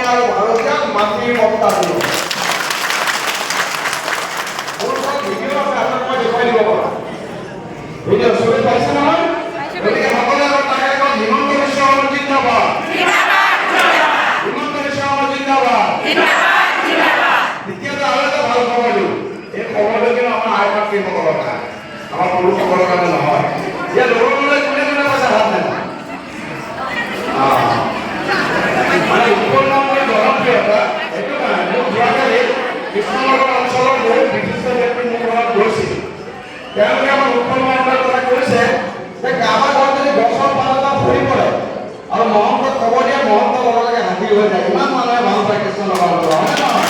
আৰু ভাৰতীয়ক মাটিৰ মমতা দিব। মোৰ ওচৰত ভিডিঅ' আছে, আপোনাক মই দেখুৱাই দিব পাৰোঁ। ভিডিঅ' চবেই পাইছে নহয়? গতিকে সকলোৱে আগত তাকে কওক, হিমন্ত বিশ্ব শৰ্মা জিন্দাবাদ। হিমন্ত বিশ্ব শৰ্মা জিন্দাবাদ। দ্বিতীয়তে আৰু এটা ভাল খবৰ দিওঁ। এই খবৰটো কিন্তু আমাৰ আই মাতৃসকলৰ কাৰণে, আমাৰ পুৰুষসকলৰ কাৰণে নহয়। এতিয়া লবলৈ কোনে কোনে কৈছে হাত নেপায়? মানে উৎপন্নমূলক জনপ্ৰিয়তা এইটো কাৰণে মোৰ যোৱাকালি কৃষ্ণনগৰ অঞ্চলৰ বহুত বিশিষ্ট ব্যক্তি মোৰ ঘৰত গৈছিল। তেওঁলোকে আমাৰ উৎপন্নমূলক কথা কৈছে যে কাৰোবাৰ ঘৰত যদি গছৰ পাত এটা পৰি পৰে আৰু মহন্তক খবৰ দিয়ে, মহন্ত লগে লগে হাতী হৈ যায়। ইমান মানুহে ভাল পায় কৃষ্ণনগৰ অঞ্চল, হয়নে নহয়?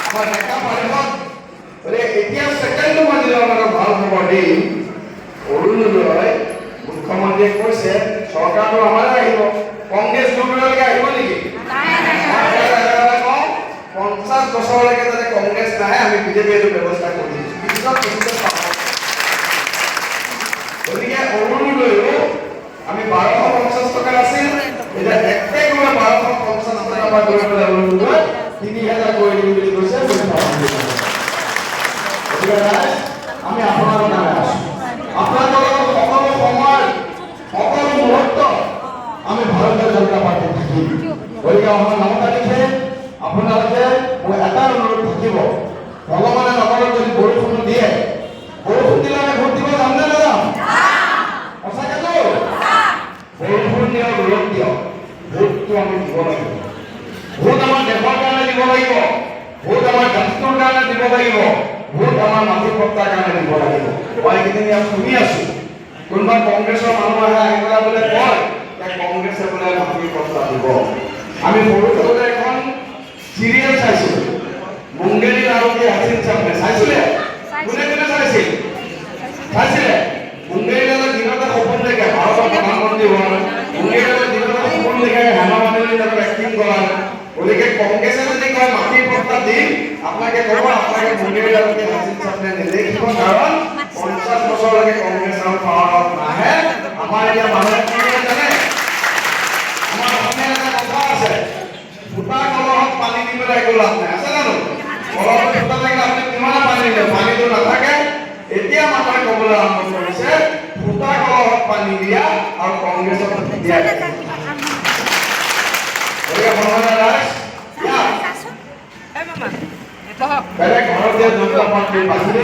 আমাৰ ডেকা পৰিষদ এতিয়া ছেকেণ্ডটো মাজিলে আপোনালোকক ভাল খবৰ দিম। অৰুণোদয় মুখ্যমন্ত্ৰীয়ে কৈছে চৰকাৰটো আমাৰে আহিব, কংগ্ৰেছ লোকলৈকে আহিব নেকি? 50 বছৰলৈকে যাতে কংগ্ৰেছ নাহে, আমি বিজেপি এইটো ব্যৱস্থা কৰি দিছোঁ। গতিকে অৰুণোদয়ো আমি 1250 টকা আছিল, এতিয়া একেবাৰে 1250 টকা পৰা গৈ পেলাই অৰুণোদয় 3000 কৰি দিম বুলি কৈছে। গতিকে আমি আপোনালোকৰ কাৰণে আছোঁ। আপোনালোকৰ সকলো সময় সকলো মুহূৰ্ত আমি ভাৰতীয় জনতা পাৰ্টি থাকিম। গতিকে অহা 9 তাৰিখে আপোনালোকে মোৰ এটা অনুৰোধ থাকিব, ভগৱানে নকৰক যদি বৰষুণ দিয়ে, বৰষুণ দিলে আমি ভোট দিব যাম নে নাযাম? সঁচাকেতো বৰষুণ দিয়ক, ৰ'দ দিয়ক, ভোটটো আমি দিব লাগিব। ভোট আমাৰ দেশৰ কাৰণে দিব লাগিব, ভোট আমাৰ জাতিটোৰ কাৰণে দিব লাগিব, ভোট আমাৰ মাটি পট্টাৰ কাৰণে দিব লাগিব। মই এইকেইদিন ইয়াত শুনি আছো, কোনোবা কংগ্ৰেছৰ মানুহ আহে আহি পেলাই বোলে কয় যে কংগ্ৰেছে বোলে মাটি পট্টা দিব। আমি সৰু থাকোতে এখন চিৰিয়েল চাইছিলো, মুংগেৰী নাৰকী হাসিন চাপনে চাইছিলে? কোনে কোনে চাইছিল? চাইছিলে? মুংগেৰী দাদা দিনতে সপোন দেখে ভাৰতৰ প্ৰধানমন্ত্ৰী হোৱাৰ, মুংগেৰী দাদা দিনতে সপোন দেখে হেমা মালিনীৰ লগত এক্টিং কৰাৰ। গতিকে কংগ্ৰেছে যদি কয় মাটিৰ পট্টা দিম, আপোনালোকে ক'ব আপোনালোকে মুংগেৰী নাৰকী হাসিন চাপনে নেদেখিব, কাৰণ 50 বছৰলৈকে কংগ্ৰেছ আৰু পাৱাৰত নাহে। আমাৰ এতিয়া মানুহে কি জানে? আমাৰ অসমীয়া এটা কথা আছে, ফুটা কলহত পানী দি পেলাই একো লাভ নাই, আছে জানো? কলহত ফুটা থাকিলে আপুনি কিমান পানী দিলে পানীটো নাথাকে। এতিয়া মানুহে ক'বলৈ আৰম্ভ কৰিছে ফুটা কলহত পানী দিয়া আৰু কংগ্ৰেছক দিয়া। গতিকে ভগৱানে ৰাইজ বেলেগ ভাৰতীয় জনতা পাৰ্টিৰ বাহিৰে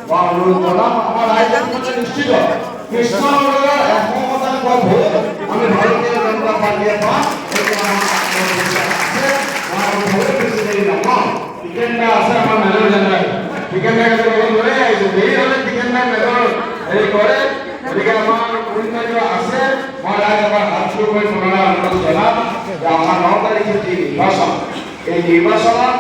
মই অনুৰোধ জনাম, আমাৰ ৰাইজে নিশ্চিত কৃষ্ণনগৰৰ 100% ভোট আমি ভাৰতীয় জনতা পাৰ্টিয়ে পাম। টিকেটটা আছে আমাৰ মেজৰ জেনেৰেল, টিকেটটা লৈ আহিছোঁ, দেৰি হ'লে টিকেটটা মেজৰ হেৰি কৰে। গতিকে আমাৰ অন্য আছে, মই ৰাইজ এবাৰ হাত চুৰ কৰি পুনৰাই অনুৰোধ জনাম যে আমাৰ 9 তাৰিখে যি নিৰ্বাচন, এই নিৰ্বাচনত